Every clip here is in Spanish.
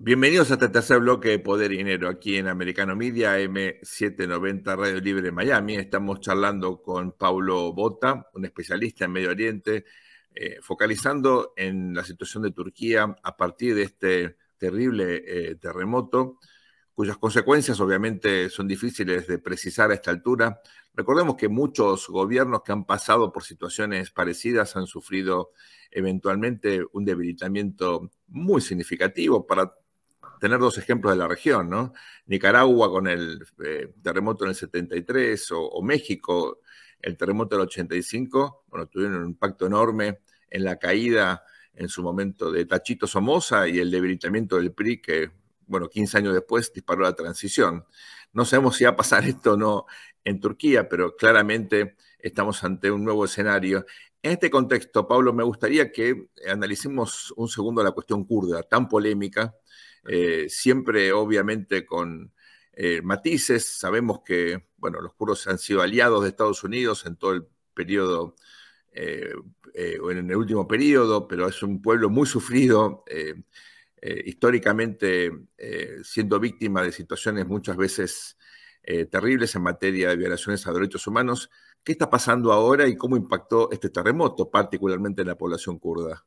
Bienvenidos a este tercer bloque de Poder y Dinero aquí en Americano Media, M790 Radio Libre Miami. Estamos charlando con Paulo Botta, un especialista en Medio Oriente, focalizando en la situación de Turquía a partir de este terrible terremoto, cuyas consecuencias obviamente son difíciles de precisar a esta altura. Recordemos que muchos gobiernos que han pasado por situaciones parecidas han sufrido eventualmente un debilitamiento muy significativo. Para tener dos ejemplos de la región, ¿no? Nicaragua con el terremoto en el 73 o México, el terremoto del 85, bueno, tuvieron un impacto enorme en la caída en su momento de Tachito Somoza y el debilitamiento del PRI que, bueno, 15 años después disparó la transición. No sabemos si va a pasar esto o no en Turquía, pero claramente estamos ante un nuevo escenario. En este contexto, Pablo, me gustaría que analicemos un segundo la cuestión kurda, tan polémica, siempre obviamente con matices. Sabemos que, bueno, los kurdos han sido aliados de Estados Unidos en todo el periodo, o en el último periodo, pero es un pueblo muy sufrido, históricamente siendo víctima de situaciones muchas veces terribles en materia de violaciones a derechos humanos. ¿Qué está pasando ahora y cómo impactó este terremoto, particularmente en la población kurda?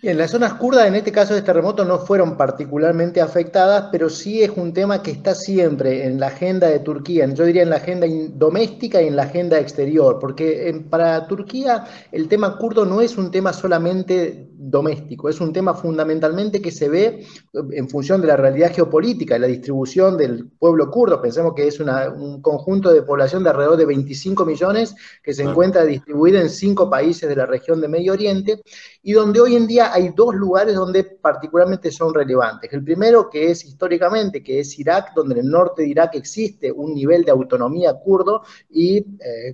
Bien, las zonas kurdas en este caso de terremoto no fueron particularmente afectadas, pero sí es un tema que está siempre en la agenda de Turquía, yo diría en la agenda doméstica y en la agenda exterior, porque para Turquía el tema kurdo no es un tema solamente doméstico, es un tema fundamentalmente que se ve en función de la realidad geopolítica, la distribución del pueblo kurdo. Pensemos que es un conjunto de población de alrededor de 25 millones que se encuentra distribuida en 5 países de la región de Medio Oriente, y donde hoy en día hay dos lugares donde particularmente son relevantes. El primero, que es históricamente, que es Irak, donde en el norte de Irak existe un nivel de autonomía kurdo y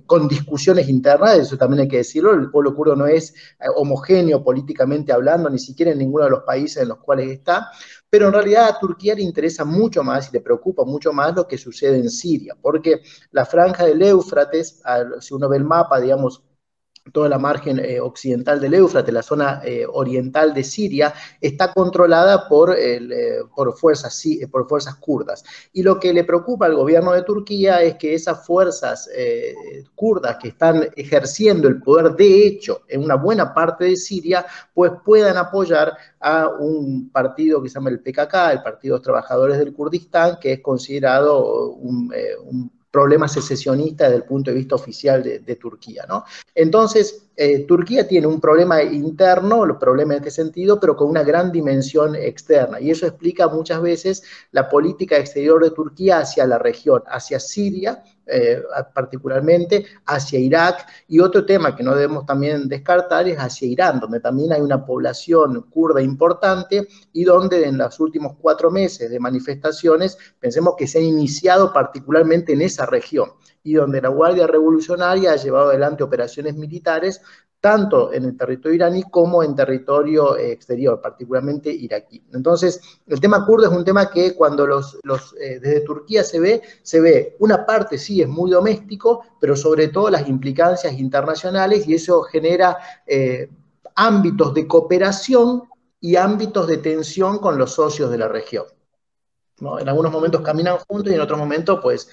con discusiones internas, eso también hay que decirlo. El pueblo kurdo no es homogéneo políticamente hablando, ni siquiera en ninguno de los países en los cuales está, pero en realidad a Turquía le interesa mucho más y le preocupa mucho más lo que sucede en Siria, porque la franja del Éufrates, si uno ve el mapa, digamos, toda la margen occidental del Éufrates, la zona oriental de Siria, está controlada por fuerzas kurdas. Y lo que le preocupa al gobierno de Turquía es que esas fuerzas kurdas que están ejerciendo el poder de hecho en una buena parte de Siria, pues puedan apoyar a un partido que se llama el PKK, el Partido de los Trabajadores del Kurdistán, que es considerado un problema secesionista desde el punto de vista oficial de Turquía, ¿no? Entonces, Turquía tiene un problema interno, los problemas en este sentido, pero con una gran dimensión externa. Y eso explica muchas veces la política exterior de Turquía hacia la región, hacia Siria, particularmente, hacia Irak. Y otro tema que no debemos también descartar es hacia Irán, donde también hay una población kurda importante y donde en los últimos 4 meses de manifestaciones, pensemos que se han iniciado particularmente en esa región, y donde la Guardia Revolucionaria ha llevado adelante operaciones militares tanto en el territorio iraní como en territorio exterior, particularmente iraquí. Entonces, el tema kurdo es un tema que cuando desde Turquía se ve una parte sí es muy doméstico, pero sobre todo las implicancias internacionales, y eso genera ámbitos de cooperación y ámbitos de tensión con los socios de la región, ¿no? En algunos momentos caminan juntos y en otros momentos pues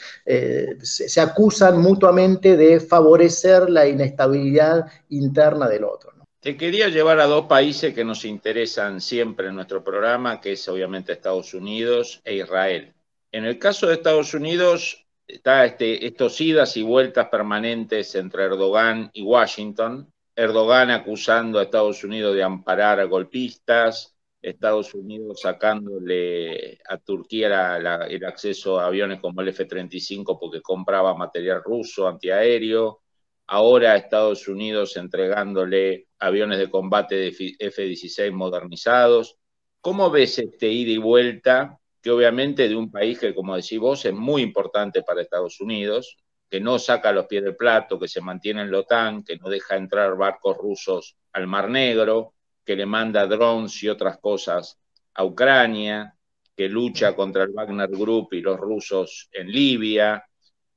se acusan mutuamente de favorecer la inestabilidad interna del otro, ¿no? Te quería llevar a dos países que nos interesan siempre en nuestro programa, que es obviamente Estados Unidos e Israel. En el caso de Estados Unidos está estos idas y vueltas permanentes entre Erdogan y Washington. Erdogan acusando a Estados Unidos de amparar a golpistas, Estados Unidos sacándole a Turquía el acceso a aviones como el F-35 porque compraba material ruso antiaéreo. Ahora Estados Unidos entregándole aviones de combate de F-16 modernizados. ¿Cómo ves este ida y vuelta, que obviamente de un país que, como decís vos, es muy importante para Estados Unidos, que no saca los pies del plato, que se mantiene en la OTAN, que no deja entrar barcos rusos al Mar Negro, que le manda drones y otras cosas a Ucrania, que lucha contra el Wagner Group y los rusos en Libia?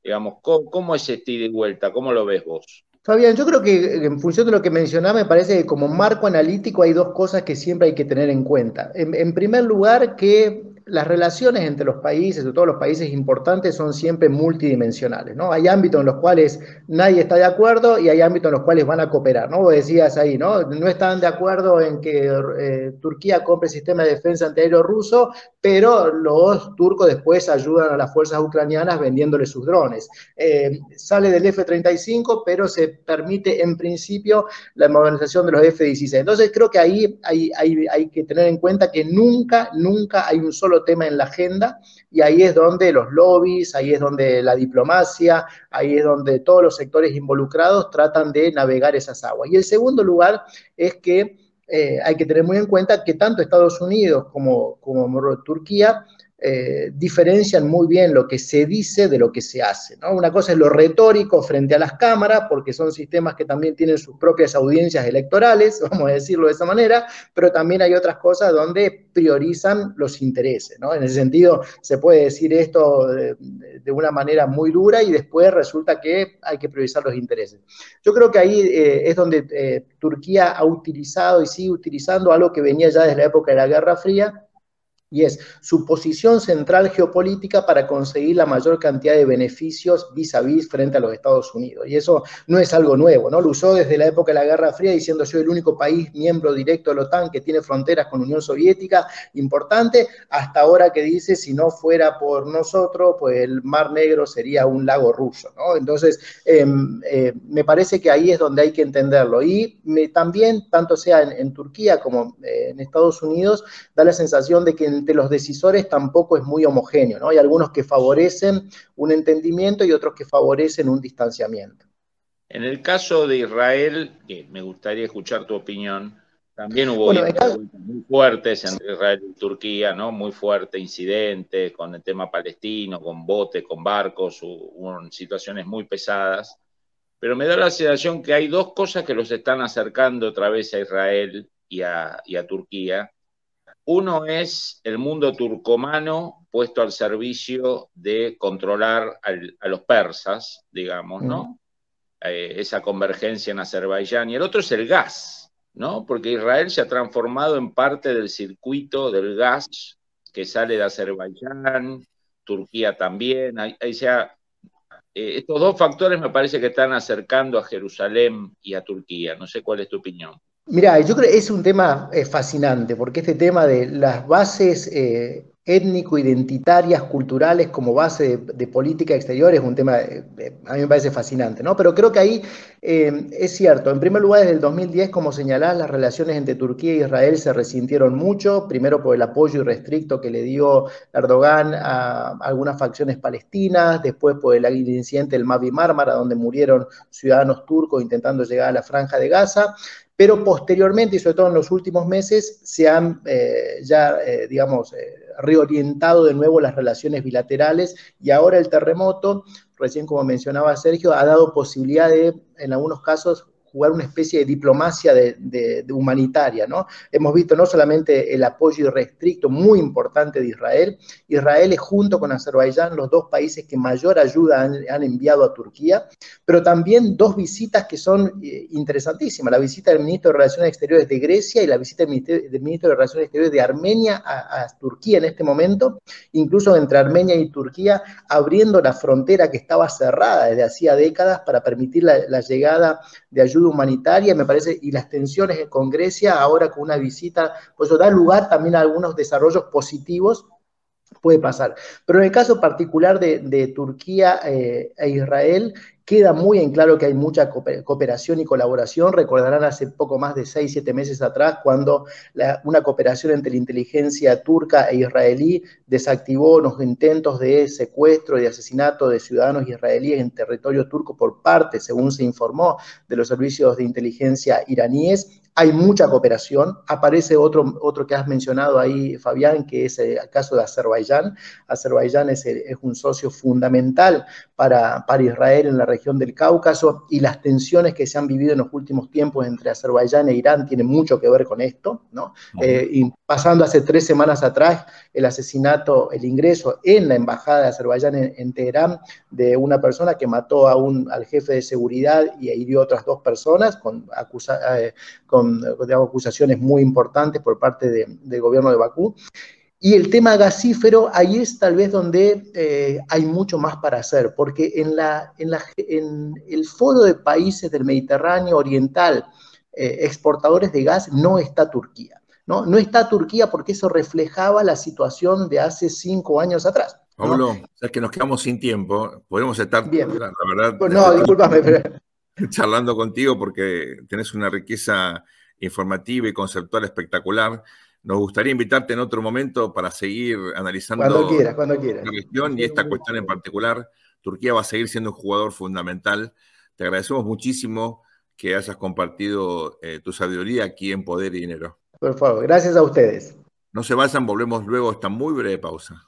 Digamos, ¿cómo es este ida y vuelta? ¿Cómo lo ves vos? Fabián, yo creo que en función de lo que mencionaba, me parece que como marco analítico hay dos cosas que siempre hay que tener en cuenta. En primer lugar, que las relaciones entre los países, de todos los países importantes, son siempre multidimensionales, ¿no? Hay ámbitos en los cuales nadie está de acuerdo y hay ámbitos en los cuales van a cooperar, ¿no? Vos decías ahí, ¿no? No están de acuerdo en que Turquía compre el sistema de defensa antiaéreo ruso, pero los turcos después ayudan a las fuerzas ucranianas vendiéndole sus drones. Sale del F-35, pero se permite en principio la modernización de los F-16. Entonces creo que ahí hay que tener en cuenta que nunca hay un solo tema en la agenda, y ahí es donde los lobbies, ahí es donde la diplomacia, ahí es donde todos los sectores involucrados tratan de navegar esas aguas. Y el segundo lugar es que hay que tener muy en cuenta que tanto Estados Unidos como Turquía diferencian muy bien lo que se dice de lo que se hace, ¿no? Una cosa es lo retórico frente a las cámaras, porque son sistemas que también tienen sus propias audiencias electorales, vamos a decirlo de esa manera, pero también hay otras cosas donde priorizan los intereses, ¿no? En ese sentido, se puede decir esto de una manera muy dura y después resulta que hay que priorizar los intereses. Yo creo que ahí es donde Turquía ha utilizado y sigue utilizando algo que venía ya desde la época de la Guerra Fría, y es su posición central geopolítica para conseguir la mayor cantidad de beneficios vis a vis frente a los Estados Unidos. Y eso no es algo nuevo, ¿no? Lo usó desde la época de la Guerra Fría, diciendo: soy el único país miembro directo de la OTAN que tiene fronteras con la Unión Soviética importante, hasta ahora que dice: si no fuera por nosotros, pues el Mar Negro sería un lago ruso, ¿no? Entonces, me parece que ahí es donde hay que entenderlo. Y también, tanto sea en Turquía como en Estados Unidos, da la sensación de que entre los decisores tampoco es muy homogéneo, ¿no? Hay algunos que favorecen un entendimiento y otros que favorecen un distanciamiento. En el caso de Israel, que me gustaría escuchar tu opinión, también hubo Bueno, muy fuertes entre Israel y Turquía, ¿no? Muy fuerte incidente con el tema palestino, con botes, con barcos, hubo situaciones muy pesadas. Pero me da la sensación que hay dos cosas que los están acercando otra vez a Israel y a Turquía. Uno es el mundo turcomano puesto al servicio de controlar a los persas, digamos, ¿no? Esa convergencia en Azerbaiyán. Y el otro es el gas, ¿no? Porque Israel se ha transformado en parte del circuito del gas que sale de Azerbaiyán, Turquía también. Estos dos factores me parece que están acercando a Jerusalén y a Turquía. No sé cuál es tu opinión. Mira, yo creo que es un tema fascinante, porque este tema de las bases étnico-identitarias, culturales, como base de política exterior es un tema, a mí me parece fascinante, ¿no? Pero creo que ahí es cierto. En primer lugar, desde el 2010, como señalás, las relaciones entre Turquía e Israel se resintieron mucho, primero por el apoyo irrestricto que le dio Erdogan a algunas facciones palestinas, después por el incidente del Mavi Mármara, donde murieron ciudadanos turcos intentando llegar a la Franja de Gaza. Pero posteriormente, y sobre todo en los últimos meses, se han digamos, reorientado de nuevo las relaciones bilaterales, y ahora el terremoto, recién como mencionaba Sergio, ha dado posibilidad de, en algunos casos, jugar una especie de diplomacia de humanitaria, ¿no? Hemos visto no solamente el apoyo irrestricto muy importante de Israel. Israel es, junto con Azerbaiyán, los dos países que mayor ayuda han enviado a Turquía, pero también dos visitas que son interesantísimas: la visita del ministro de Relaciones Exteriores de Grecia y la visita del ministro de Relaciones Exteriores de Armenia a Turquía en este momento, incluso entre Armenia y Turquía abriendo la frontera que estaba cerrada desde hacía décadas para permitir la llegada de ayuda humanitaria, me parece, y las tensiones con Grecia ahora con una visita, pues eso da lugar también a algunos desarrollos positivos. Puede pasar. Pero en el caso particular de Turquía e Israel, queda muy en claro que hay mucha cooperación y colaboración. Recordarán hace poco más de 6, 7 meses atrás, cuando una cooperación entre la inteligencia turca e israelí desactivó unos intentos de secuestro y de asesinato de ciudadanos israelíes en territorio turco por parte, según se informó, de los servicios de inteligencia iraníes. hay mucha cooperación. Aparece otro que has mencionado ahí, Fabián, que es el caso de Azerbaiyán. Azerbaiyán es un socio fundamental para Israel en la región del Cáucaso, y las tensiones que se han vivido en los últimos tiempos entre Azerbaiyán e Irán tienen mucho que ver con esto, ¿no? Y pasando hace 3 semanas atrás, el asesinato, el ingreso en la embajada de Azerbaiyán en Teherán de una persona que mató al jefe de seguridad y hirió a otras 2 personas con digamos, acusaciones muy importantes por parte del gobierno de Bakú. Y el tema gasífero, ahí es tal vez donde hay mucho más para hacer, porque en el foro de países del Mediterráneo Oriental exportadores de gas no está Turquía. No está Turquía porque eso reflejaba la situación de hace 5 años atrás. Pablo, sabes que nos quedamos sin tiempo. Podemos estar, Bien. la verdad, No, discúlpame, pero... charlando contigo porque tenés una riqueza informativa y conceptual espectacular. Nos gustaría invitarte en otro momento para seguir analizando cuando quieras. la región y esta cuestión en particular. Turquía va a seguir siendo un jugador fundamental. Te agradecemos muchísimo que hayas compartido tu sabiduría aquí en Poder y Dinero. Por favor, gracias a ustedes. No se vayan, volvemos luego a esta muy breve pausa.